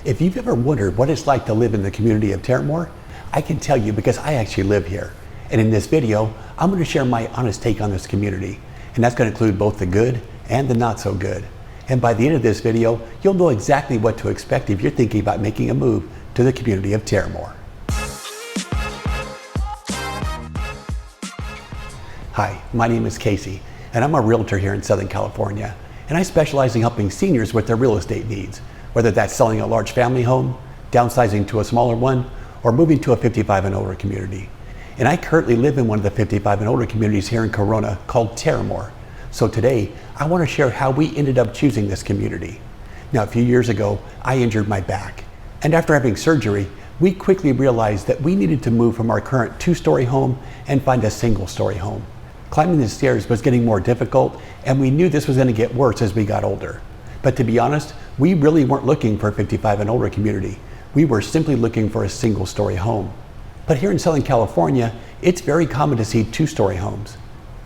If you've ever wondered what it's like to live in the community of Terramor, I can tell you because I actually live here. And in this video, I'm going to share my honest take on this community. And that's going to include both the good and the not so good. And by the end of this video, you'll know exactly what to expect if you're thinking about making a move to the community of Terramor. Hi, my name is Casey, and I'm a realtor here in Southern California. And I specialize in helping seniors with their real estate needs, whether that's selling a large family home, downsizing to a smaller one, or moving to a 55 and older community. And I currently live in one of the 55 and older communities here in Corona called Terramor. So today, I want to share how we ended up choosing this community. Now, a few years ago, I injured my back. And after having surgery, we quickly realized that we needed to move from our current 2-story home and find a single-story home. Climbing the stairs was getting more difficult, and we knew this was going to get worse as we got older. But to be honest, we really weren't looking for a 55 and older community. We were simply looking for a single-story home. But here in Southern California, it's very common to see 2-story homes.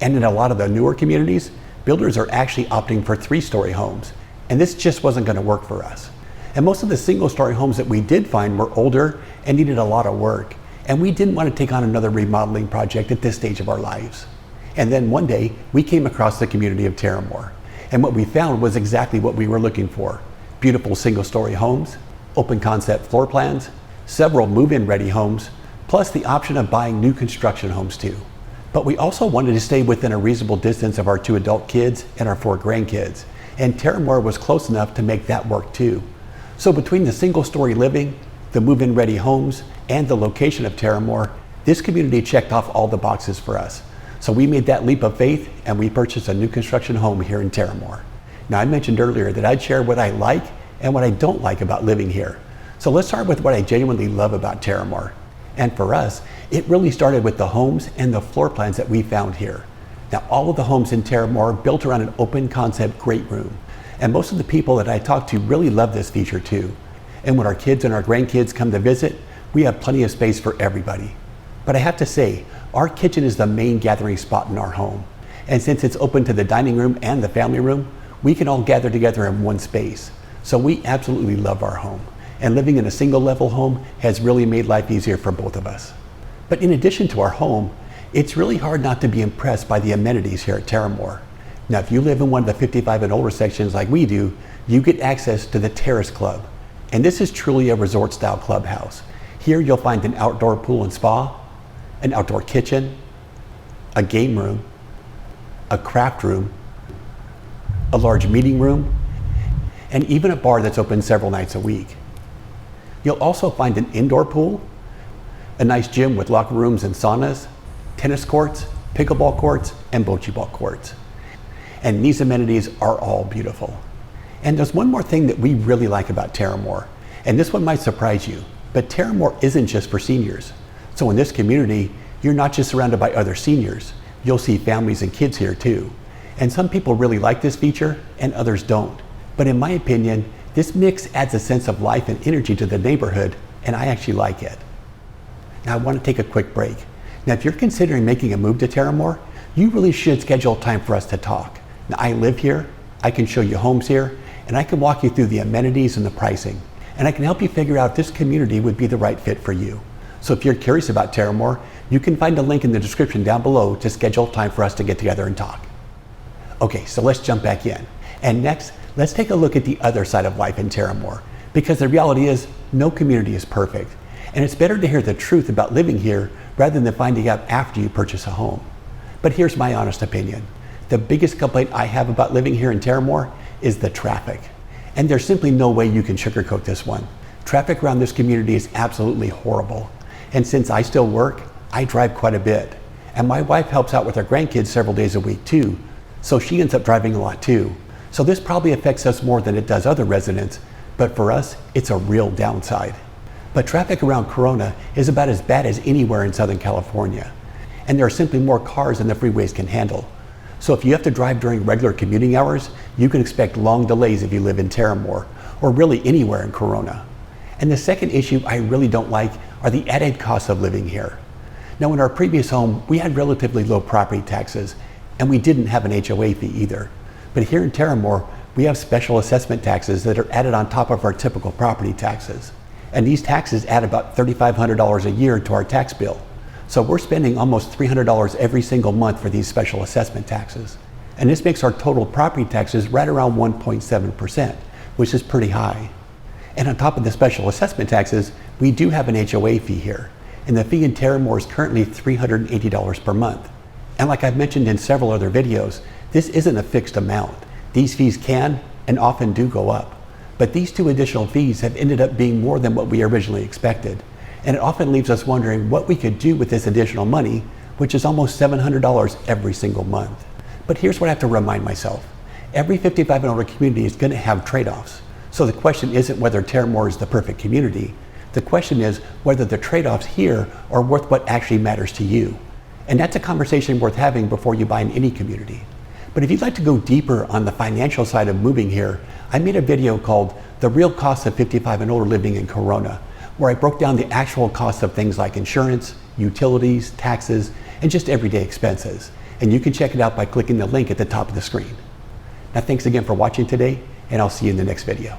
And in a lot of the newer communities, builders are actually opting for 3-story homes. And this just wasn't going to work for us. And most of the single-story homes that we did find were older and needed a lot of work. And we didn't want to take on another remodeling project at this stage of our lives. And then one day, we came across the community of Terramor. And what we found was exactly what we were looking for. Beautiful single-story homes, open concept floor plans, several move-in ready homes, plus the option of buying new construction homes too. But we also wanted to stay within a reasonable distance of our 2 adult kids and our 4 grandkids. And Terramor was close enough to make that work too. So between the single-story living, the move-in ready homes, and the location of Terramor, this community checked off all the boxes for us. So we made that leap of faith and we purchased a new construction home here in Terramor. Now, I mentioned earlier that I'd share what I like and what I don't like about living here. So let's start with what I genuinely love about Terramor. And for us, it really started with the homes and the floor plans that we found here. Now, all of the homes in Terramor are built around an open concept great room. And most of the people that I talk to really love this feature too. And when our kids and our grandkids come to visit, we have plenty of space for everybody. But I have to say, our kitchen is the main gathering spot in our home. And since it's open to the dining room and the family room, we can all gather together in one space. So we absolutely love our home. And living in a single level home has really made life easier for both of us. But in addition to our home, it's really hard not to be impressed by the amenities here at Terramor. Now, if you live in one of the 55 and older sections like we do, you get access to the Terrace Club. And this is truly a resort style clubhouse. Here you'll find an outdoor pool and spa, an outdoor kitchen, a game room, a craft room, a large meeting room, and even a bar that's open several nights a week. You'll also find an indoor pool, a nice gym with locker rooms and saunas, tennis courts, pickleball courts, and bocce ball courts. And these amenities are all beautiful. And there's one more thing that we really like about Terramor, and this one might surprise you, but Terramor isn't just for seniors. So in this community, you're not just surrounded by other seniors, you'll see families and kids here too. And some people really like this feature and others don't. But in my opinion, this mix adds a sense of life and energy to the neighborhood, and I actually like it. Now I want to take a quick break. Now if you're considering making a move to Terramor, you really should schedule time for us to talk. Now I live here, I can show you homes here, and I can walk you through the amenities and the pricing. And I can help you figure out if this community would be the right fit for you. So if you're curious about Terramor, you can find a link in the description down below to schedule time for us to get together and talk. Okay, so let's jump back in. And next, let's take a look at the other side of life in Terramor, because the reality is no community is perfect. And it's better to hear the truth about living here rather than finding out after you purchase a home. But here's my honest opinion. The biggest complaint I have about living here in Terramor is the traffic. And there's simply no way you can sugarcoat this one. Traffic around this community is absolutely horrible. And since I still work, I drive quite a bit. And my wife helps out with our grandkids several days a week too, so she ends up driving a lot too. So this probably affects us more than it does other residents, but for us, it's a real downside. But traffic around Corona is about as bad as anywhere in Southern California. And there are simply more cars than the freeways can handle. So if you have to drive during regular commuting hours, you can expect long delays if you live in Terramor, or really anywhere in Corona. And the second issue I really don't like are the added costs of living here. Now, in our previous home, we had relatively low property taxes, and we didn't have an HOA fee either. But here in Terramor, we have special assessment taxes that are added on top of our typical property taxes. And these taxes add about $3,500 a year to our tax bill. So we're spending almost $300 every single month for these special assessment taxes. And this makes our total property taxes right around 1.7%, which is pretty high. And on top of the special assessment taxes, we do have an HOA fee here. And the fee in Terramor is currently $380 per month. And like I've mentioned in several other videos, this isn't a fixed amount. These fees can and often do go up. But these two additional fees have ended up being more than what we originally expected. And it often leaves us wondering what we could do with this additional money, which is almost $700 every single month. But here's what I have to remind myself. Every 55 and older community is going to have trade-offs. So the question isn't whether Terramor is the perfect community. The question is whether the trade-offs here are worth what actually matters to you. And that's a conversation worth having before you buy in any community. But if you'd like to go deeper on the financial side of moving here, I made a video called The Real Cost of 55 and Older Living in Corona, where I broke down the actual costs of things like insurance, utilities, taxes, and just everyday expenses. And you can check it out by clicking the link at the top of the screen. Now, thanks again for watching today, and I'll see you in the next video.